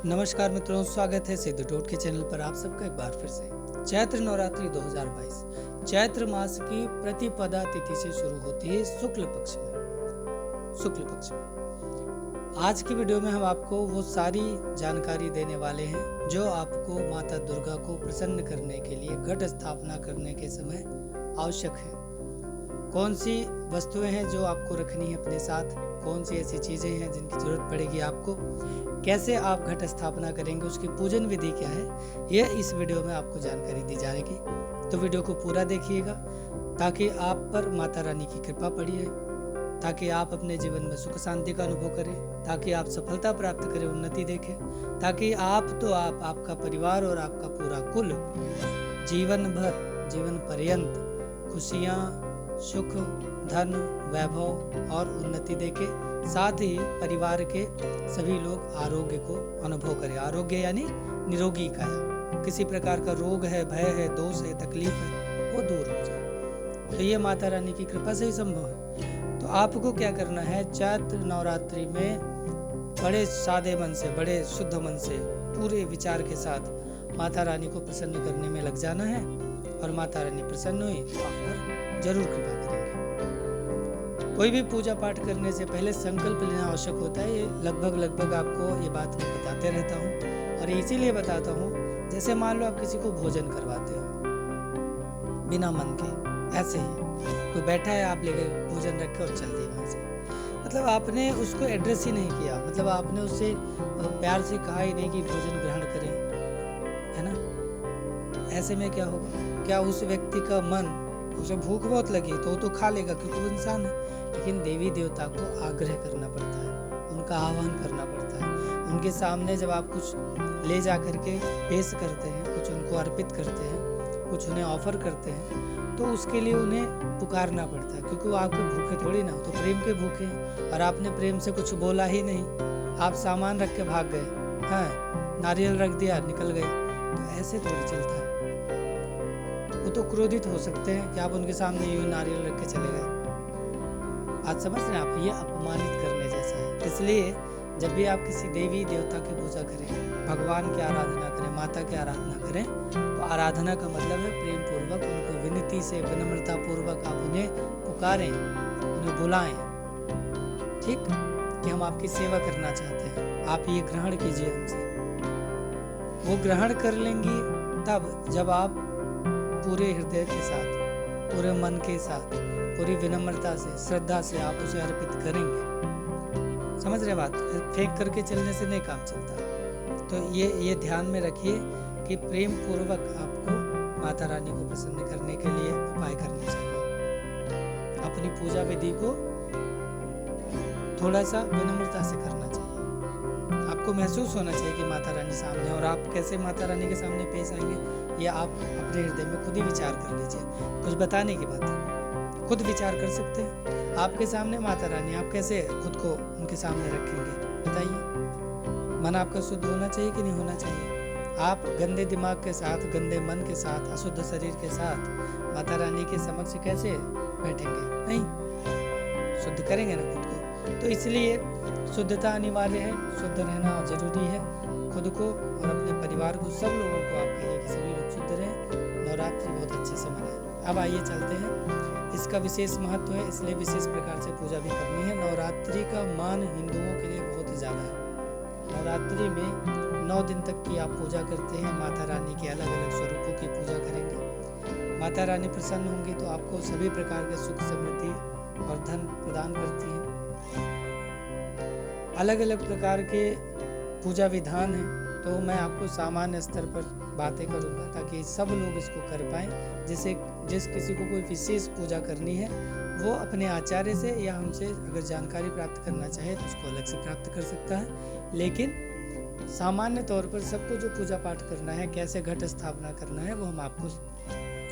नमस्कार मित्रों, स्वागत है सिद्धू टोट के चैनल पर आप सबका एक बार फिर से। चैत्र नवरात्रि 2022 चैत्र मास की प्रतिपदा तिथि से शुरू होती है शुक्ल पक्ष में। आज की वीडियो में हम आपको वो सारी जानकारी देने वाले हैं जो आपको माता दुर्गा को प्रसन्न करने के लिए घट स्थापना करने के समय आवश्यक है। कौन सी वस्तुएं हैं जो आपको रखनी है अपने साथ, कौन सी ऐसी चीजें हैं जिनकी जरूरत पड़ेगी आपको, कैसे आप घट स्थापना करेंगे, उसकी पूजन विधि क्या है, यह इस वीडियो में आपको जानकारी दी जाएगी। तो वीडियो को पूरा देखिएगा ताकि आप पर माता रानी की कृपा पड़ी है, ताकि आप अपने जीवन में सुख शांति का अनुभव करें, ताकि आप सफलता प्राप्त करें, उन्नति देखें, ताकि आपका परिवार और आपका पूरा कुल जीवन पर्यंत खुशियाँ, सुख, धन, वैभव और उन्नति देखे, साथ ही परिवार के सभी लोग आरोग्य को अनुभव करें। आरोग्य यानी निरोगी काया, किसी प्रकार का रोग है, भय है, दोष है, तकलीफ है, वो दूर हो जाए। तो ये माता रानी की कृपा से ही संभव है। तो आपको क्या करना है, चैत्र नवरात्रि में बड़े सादे मन से, बड़े शुद्ध मन से, पूरे विचार के साथ माता रानी को प्रसन्न करने में लग जाना है। और माता रानी प्रसन्न हुई तो आप पर जरूर कृपा करेंगे। कोई भी पूजा पाठ करने से पहले संकल्प लेना आवश्यक होता है। ये लगभग आपको ये बात मैं बताते रहता हूँ, और इसीलिए बताता हूँ, जैसे मान लो आप किसी को भोजन करवाते हो बिना मन के, ऐसे ही कोई बैठा है, आप लेके भोजन रखे और चल दिए वहां से, मतलब आपने उसको एड्रेस ही नहीं किया, मतलब आपने उससे प्यार से कहा ही नहीं कि भोजन ग्रहण करें, है ना। ऐसे में क्या होगा, क्या उस व्यक्ति का मन, उसे भूख बहुत लगी तो खा लेगा क्योंकि वो इंसान है, लेकिन देवी देवता को आग्रह करना पड़ता है, उनका आह्वान करना पड़ता है। उनके सामने जब आप कुछ ले जा करके पेश करते हैं, कुछ उनको अर्पित करते हैं, कुछ उन्हें ऑफर करते हैं, तो उसके लिए उन्हें पुकारना पड़ता है, क्योंकि वो आपके भूखे थोड़ी ना हो, तो प्रेम के भूखे हैं। और आपने प्रेम से कुछ बोला ही नहीं, आप सामान रख के भाग गए, हाँ, नारियल रख दिया, निकल गए, तो ऐसे थोड़ी चलता है। वो तो क्रोधित हो सकते हैं कि आप उनके सामने यूं नारियल रख के चले गए। आज समझ रहे हैं आप, ये अपमानित करने जैसा है। इसलिए जब भी आप किसी देवी देवता की पूजा करें, भगवान की आराधना करें, माता की आराधना करें, तो आराधना का मतलब है प्रेम पूर्वक उनको विनती से, विनम्रता पूर्वक आप उन्हें पुकारें, उन्हें बुलाएं, ठीक, कि हम आपकी सेवा करना चाहते हैं, आप ये ग्रहण कीजिए हमसे। वो ग्रहण कर लेंगी तब जब आप पूरे हृदय के साथ, पूरे मन के साथ, पूरी विनम्रता से, श्रद्धा से आप उसे अर्पित करेंगे। समझ रहे बात, फेंक करके चलने से नहीं काम चलता। तो ये ध्यान में रखिए कि प्रेम पूर्वक आपको माता रानी को प्रसन्न करने के लिए उपाय करने चाहिए। अपनी पूजा विधि को थोड़ा सा विनम्रता से करना चाहिए। आपको महसूस होना चाहिए कि माता रानी सामने, और आप कैसे माता रानी के सामने पेश आएंगे, या आप अपने हृदय में खुद ही विचार कर लीजिए। कुछ बताने की बात है, खुद विचार कर सकते हैं। आपके सामने माता रानी, आप कैसे खुद को उनके सामने रखेंगे, बताइए। मन आपका शुद्ध होना चाहिए कि नहीं होना चाहिए। आप गंदे दिमाग के साथ, गंदे मन के साथ, अशुद्ध शरीर के साथ माता रानी के समक्ष कैसे बैठेंगे, नहीं, शुद्ध करेंगे ना खुद को। तो इसलिए शुद्धता अनिवार्य है, शुद्ध रहना जरूरी है। खुद को और अपने परिवार को, सब लोगों को आप कहिए कि सभी लोग शुद्ध रहें, नवरात्रि बहुत अच्छे से मनाएं। अब आइए चलते हैं, इसका विशेष महत्व है, इसलिए विशेष प्रकार से पूजा भी करनी है। नवरात्रि का मान हिंदुओं के लिए बहुत ही ज़्यादा है। नवरात्रि में 9 दिन तक की आप पूजा करते हैं, माता रानी के अलग अलग स्वरूपों की पूजा करेंगे। माता रानी प्रसन्न होंगी तो आपको सभी प्रकार के सुख, समृद्धि और धन प्रदान करती हैं। अलग अलग प्रकार के पूजा विधान है, तो मैं आपको सामान्य स्तर पर बातें करूंगा ताकि सब लोग इसको कर पाएं। जिस किसी को कोई विशेष पूजा करनी है, वो अपने आचार्य से या हमसे अगर जानकारी प्राप्त करना चाहे तो उसको अलग से प्राप्त कर सकता है। लेकिन सामान्य तौर पर सबको जो पूजा पाठ करना है, कैसे घट स्थापना करना है, वो हम आपको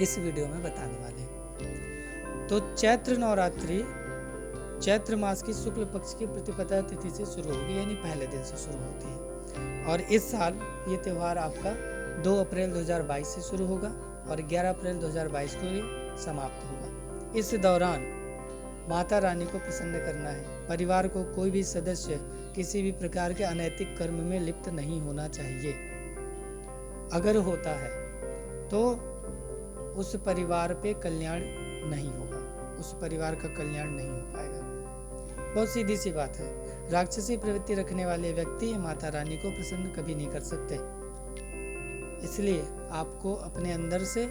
इस वीडियो में बताने वाले हैं। तो चैत्र नवरात्रि चैत्र मास की शुक्ल पक्ष की प्रतिपदा तिथि से शुरू होगी, यानी पहले दिन से शुरू होती है। और इस साल ये त्यौहार आपका 2 अप्रैल 2022 से शुरू होगा और 11 अप्रैल 2022 को ये समाप्त होगा। इस दौरान माता रानी को प्रसन्न करना है। परिवार को कोई भी सदस्य किसी भी प्रकार के अनैतिक कर्म में लिप्त नहीं होना चाहिए। अगर होता है तो उस परिवार पे कल्याण नहीं होगा, उस परिवार का कल्याण नहीं हो पाएगा। बहुत सीधी सी बात है। राक्षसी प्रवृत्ति रखने वाले व्यक्ति माता रानी को प्रसन्न कभी नहीं कर सकते। इसलिए आपको अपने अंदर से,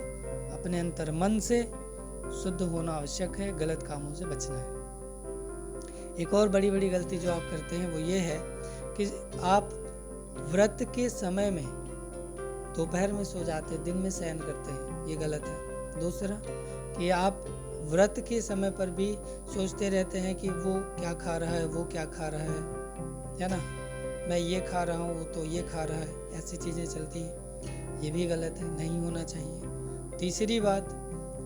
अपने अंतर मन से शुद्ध होना आवश्यक है, गलत कामों से बचना है। एक और बड़ी बड़ी गलती जो आप करते हैं वो ये है कि आप व्रत के समय में दोपहर में सो जाते, दिन में शयन करते हैं, ये गलत है। दूसरा कि आप व्रत के समय पर भी सोचते रहते हैं कि वो क्या खा रहा है, वो क्या खा रहा है ना, मैं ये खा रहा हूँ, वो तो ये खा रहा है, ऐसी चीज़ें चलती हैं, ये भी गलत है, नहीं होना चाहिए। तीसरी बात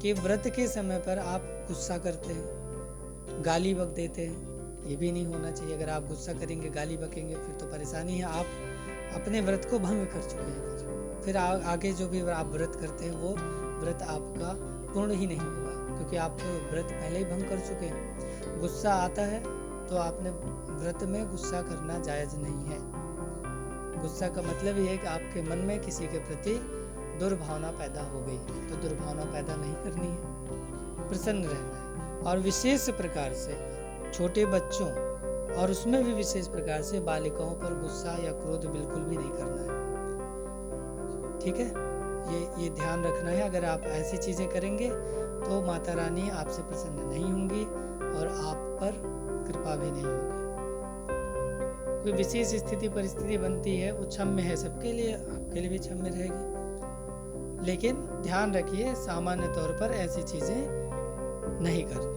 कि व्रत के समय पर आप गुस्सा करते हैं, गाली बक देते हैं, ये भी नहीं होना चाहिए। अगर आप गुस्सा करेंगे, गाली बकेंगे, फिर तो परेशानी है, आप अपने व्रत को भंग कर चुके हैं। फिर आगे जो भी आप व्रत करते हैं वो व्रत आपका पूर्ण ही नहीं होगा, क्योंकि आप तो व्रत पहले ही भंग कर चुके हैं। गुस्सा आता है तो आपने व्रत में गुस्सा करना जायज़ नहीं है। गुस्सा का मतलब ये है कि आपके मन में किसी के प्रति दुर्भावना पैदा हो गई, तो दुर्भावना पैदा नहीं करनी है, प्रसन्न रहना है। और विशेष प्रकार से छोटे बच्चों और उसमें भी विशेष प्रकार से बालिकाओं पर गुस्सा या क्रोध बिल्कुल भी नहीं करना है। ठीक है, ये ध्यान रखना है। अगर आप ऐसी चीज़ें करेंगे तो माता रानी आपसे प्रसन्न नहीं होंगी और आप पर कृपा भी नहीं होगी। कोई विशेष स्थिति परिस्थिति बनती है, वो क्षम्य है सबके लिए, आपके लिए भी क्षम्य रहेगी, लेकिन ध्यान रखिए सामान्य तौर पर ऐसी चीज़ें नहीं करनी।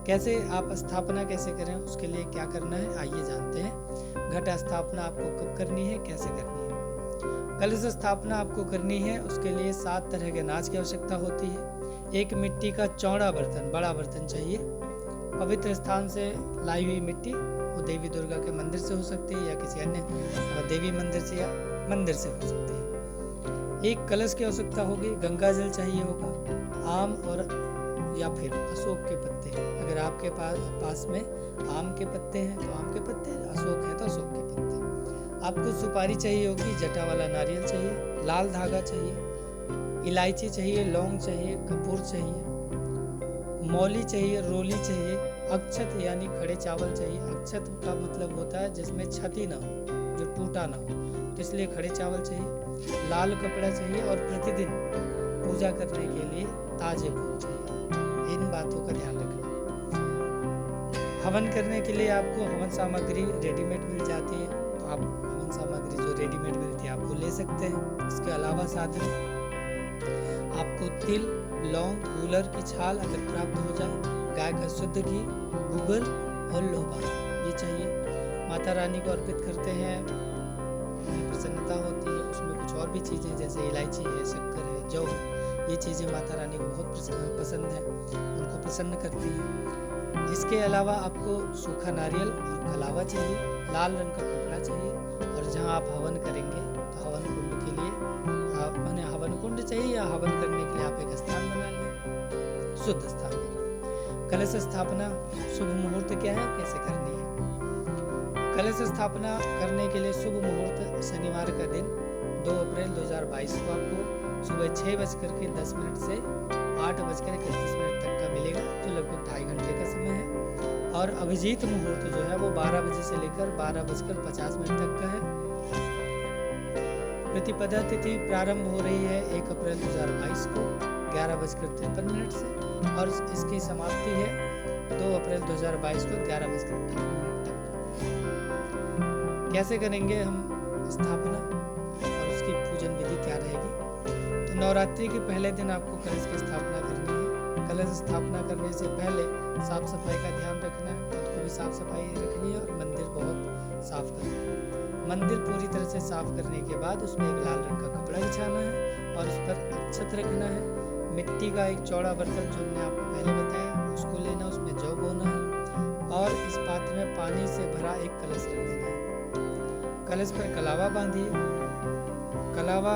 कैसे आप स्थापना कैसे करें, उसके लिए क्या करना है आइए जानते हैं। घट स्थापना आपको कब करनी है, कैसे करनी है। कलश स्थापना आपको करनी है, उसके लिए 7 तरह के अनाज की आवश्यकता होती है। एक मिट्टी का चौड़ा बर्तन, बड़ा बर्तन चाहिए। पवित्र स्थान से लाई हुई मिट्टी, वो देवी दुर्गा के मंदिर से हो सकती है या किसी अन्य देवी मंदिर से या मंदिर से हो सकती है। एक कलश की आवश्यकता होगी। गंगा जल चाहिए होगा। आम और या फिर अशोक के पत्ते, अगर आपके पास में आम के पत्ते हैं तो आम के पत्ते, अशोक है तो अशोक के पत्ते। आपको सुपारी चाहिए होगी, जटा वाला नारियल चाहिए, लाल धागा चाहिए, इलायची चाहिए, लौंग चाहिए, कपूर चाहिए, मौली चाहिए, रोली चाहिए, अक्षत यानी खड़े चावल चाहिए। अक्षत का मतलब होता है जिसमें क्षति ना हो, जो टूटा ना हो, तो इसलिए खड़े चावल चाहिए। लाल कपड़ा चाहिए और प्रतिदिन पूजा करने के लिए ताजे फूल चाहिए। इन बातों का ध्यान रखना। हवन करने के लिए आपको हवन सामग्री रेडीमेड मिल जाती है, तो आप हवन सामग्री जो रेडीमेड मिलती है आपको ले सकते हैं। इसके अलावा साथ में आपको तिल, लौंग, गूलर की छाल अगर प्राप्त हो जाए, गाय का शुद्ध घी, गूगल और लोबा ये चाहिए। माता रानी को अर्पित करते हैं, प्रसन्नता होती है। उसमें कुछ और भी चीज़ें जैसे इलायची है, शक्कर है, जौ है, ये चीज़ें माता रानी को बहुत पसंद है, उनको प्रसन्न करती हैं। इसके अलावा आपको सूखा नारियल और कलावा चाहिए, लाल रंग का कपड़ा चाहिए, और जहाँ आप हवन करेंगे तो हवन कुंड के लिए मैंने हवन कुंड चाहिए या हवन करने के लिए आप एक स्थान बना लें, शुद्ध स्थान। कलश स्थापना शुभ मुहूर्त क्या है, कैसे करनी है। कलश स्थापना करने के लिए शुभ मुहूर्त शनिवार का दिन 2 अप्रैल 2022 को आपको सुबह 6:10 से 8:31 तक का मिलेगा, जो लगभग 2.5 घंटे का समय है। और अभिजीत मुहूर्त जो है वो 12 बजे से लेकर 12:50 तक का है। प्रतिपदा तिथि प्रारंभ हो रही है 1 अप्रैल 2022 को 11:53 से, और इसकी समाप्ति है 2 अप्रैल 2022 को 11:58 तक। कैसे करेंगे हम स्थापना और उसकी पूजन विधि क्या रहेगी। तो नवरात्रि के पहले दिन आपको कलश की स्थापना करनी है। कलश स्थापना करने से पहले साफ सफाई का ध्यान रखना है, खुद को भी साफ सफाई रखनी है और मंदिर बहुत साफ करना है। मंदिर पूरी तरह से साफ करने के बाद उसमें एक लाल रंग का कपड़ा बिछाना है और उस पर अक्षत रखना है। मिट्टी का एक चौड़ा बर्तन जो हमने आपको पहले बताया उसको लेना, उसमें जौ बोना है और इस पात्र में पानी से भरा एक कलश रख देना है। कलश पर कलावा बांधिए। कलावा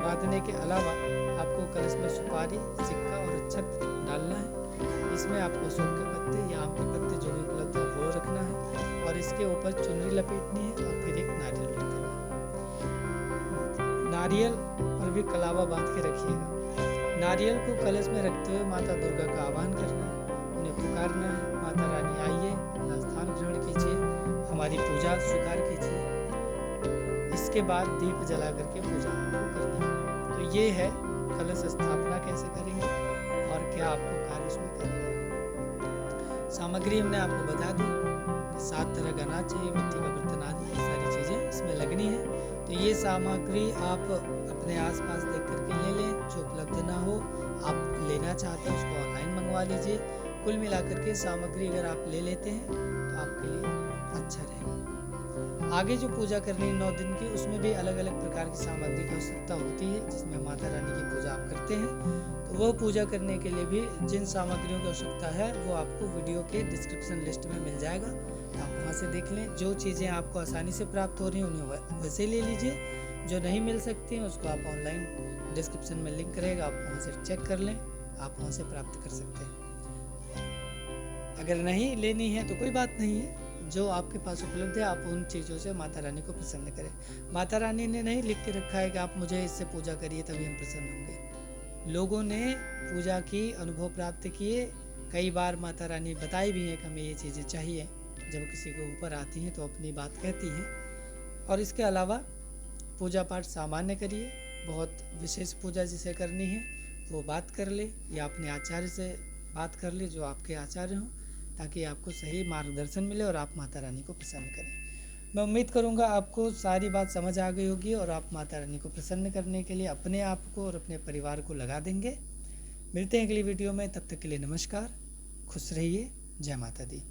बांधने के अलावा आपको कलश में सुपारी, सिक्का और अक्षत डालना है। इसमें आपको अशोक के पत्ते या आम के पत्ते जो भी उपलब्ध है वो रखना है और इसके ऊपर चुनरी लपेटनी है और फिर एक नारियल रख देना है। नारियल पर भी कलावा बांध के रखिएगा। नारियल को कलश में रखते हुए माता दुर्गा का आह्वान करना है, उन्हें पुकारना है, माता रानी आइए, अपना स्थान ग्रहण कीजिए, हमारी पूजा स्वीकार कीजिए। इसके बाद दीप जला करके पूजा करनी है। तो ये है कलश स्थापना कैसे करेंगे और क्या आपको कार्य उसमें करना है। सामग्री हमने आपको बता दी, 7 तरह का अनाज चाहिए, मिट्टी का बर्तन आदि सारी चीज़ें इसमें लगनी है। तो ये सामग्री आप अपने आसपास देख करके ले लें, जो उपलब्ध ना हो आप लेना चाहते हैं उसको ऑनलाइन मंगवा लीजिए। कुल मिलाकर के सामग्री अगर आप ले लेते हैं तो आपके लिए अच्छा रहेगा। आगे जो पूजा करनी है 9 दिन की, उसमें भी अलग अलग प्रकार की सामग्री की आवश्यकता होती है, जिसमें माता रानी की पूजा आप करते हैं। तो वो पूजा करने के लिए भी जिन सामग्रियों की आवश्यकता है वो आपको वीडियो के डिस्क्रिप्शन लिस्ट में मिल जाएगा, तो आप वहाँ से देख लें। जो चीज़ें आपको आसानी से प्राप्त हो रही हैं उन्हें वैसे ले लीजिए, जो नहीं मिल सकती हैं उसको आप ऑनलाइन डिस्क्रिप्शन में लिंक रहेगा, आप वहाँ से चेक कर लें, आप वहाँ से प्राप्त कर सकते हैं। अगर नहीं लेनी है तो कोई बात नहीं है, जो आपके पास उपलब्ध है आप उन चीज़ों से माता रानी को प्रसन्न करें। माता रानी ने नहीं लिख के रखा है कि आप मुझे इससे पूजा करिए तभी हम प्रसन्न होंगे। लोगों ने पूजा की, अनुभव प्राप्त किए, कई बार माता रानी बताई भी है कि हमें ये चीज़ें चाहिए। जब किसी के ऊपर आती हैं तो अपनी बात कहती हैं। और इसके अलावा पूजा पाठ सामान्य करिए, बहुत विशेष पूजा जिसे करनी है वो बात कर ले या अपने आचार्य से बात कर ले जो आपके आचार्य हों, ताकि आपको सही मार्गदर्शन मिले और आप माता रानी को प्रसन्न करें। मैं उम्मीद करूंगा आपको सारी बात समझ आ गई होगी और आप माता रानी को प्रसन्न करने के लिए अपने आप को और अपने परिवार को लगा देंगे। मिलते हैं अगली वीडियो में, तब तक के लिए नमस्कार, खुश रहिए, जय माता दी।